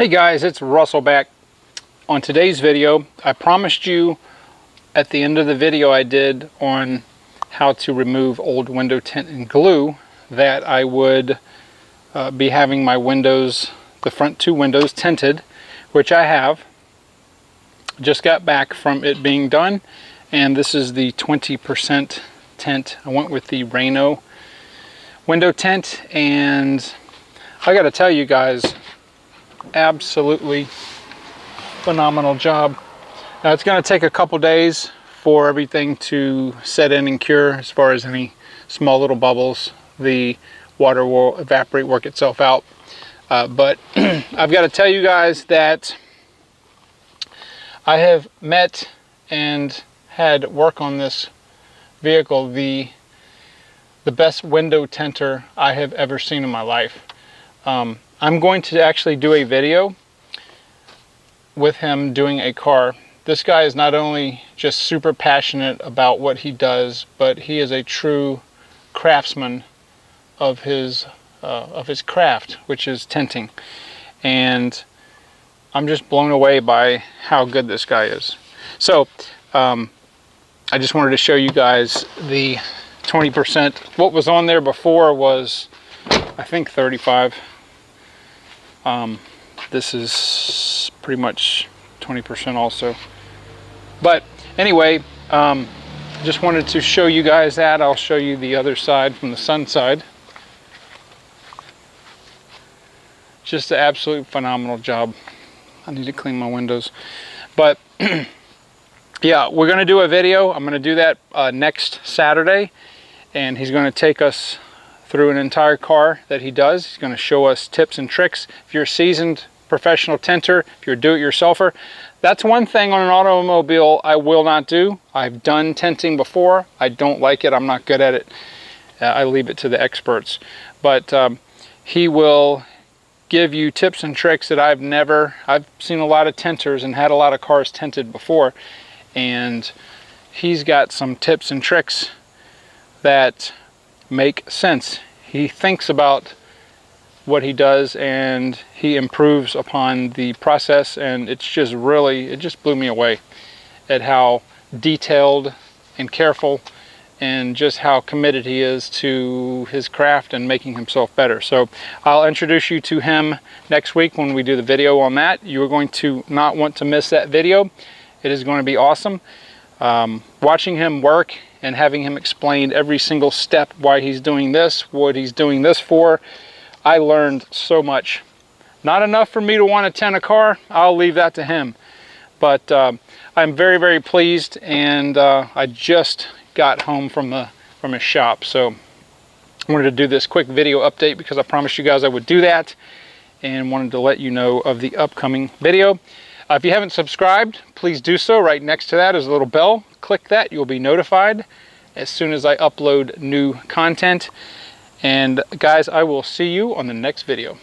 Hey guys, it's Russell back. On today's video, I promised you at the end of the video I did on how to remove old window tint and glue that I would be having my windows, the front two windows, tinted, which I have. Just got back from it being done, and this is the 20% tint. I went with the Reno window tint, and I gotta tell you guys, absolutely phenomenal job. Now it's going to take a couple days for everything to set in and cure. As far as any small little bubbles, the water will evaporate, work itself out, but I've got to tell you guys that I have met and had work on this vehicle the best window tinter I have ever seen in my life. I'm going to actually do a video with him doing a car. This guy is not only just super passionate about what he does, but he is a true craftsman of his craft, which is tinting. And I'm just blown away by how good this guy is. So I just wanted to show you guys the 20%. What was on there before was, I think, 35. This is pretty much 20% also. But anyway, just wanted to show you guys that. I'll show you the other side from the sun side. Just an absolute phenomenal job. I need to clean my windows. But yeah, we're going to do a video. I'm going to do that next Saturday. And he's going to take us through an entire car that he does. He's going to show us tips and tricks. If you're a seasoned professional tinter, if you're a do-it-yourselfer, that's one thing on an automobile I will not do. I've done tinting before. I don't like it. I'm not good at it. I leave it to the experts. But he will give you tips and tricks that I've seen a lot of tinters and had a lot of cars tinted before, and he's got some tips and tricks that make sense. He thinks about what he does and he improves upon the process, and it's just really, it just blew me away at how detailed and careful and just how committed he is to his craft and making himself better. So I'll introduce you to him next week when we do the video on that. You are going to not want to miss that video. It is going to be awesome. Watching him work and having him explain every single step, why he's doing this, what he's doing this for, I learned so much. Not enough for me to want to tint a car. I'll leave that to him. But I'm very, very pleased, and I just got home from his shop. So I wanted to do this quick video update because I promised you guys I would do that, and wanted to let you know of the upcoming video. If you haven't subscribed, please do so. Right next to that is a little bell. Click that. You'll be notified as soon as I upload new content. And guys, I will see you on the next video.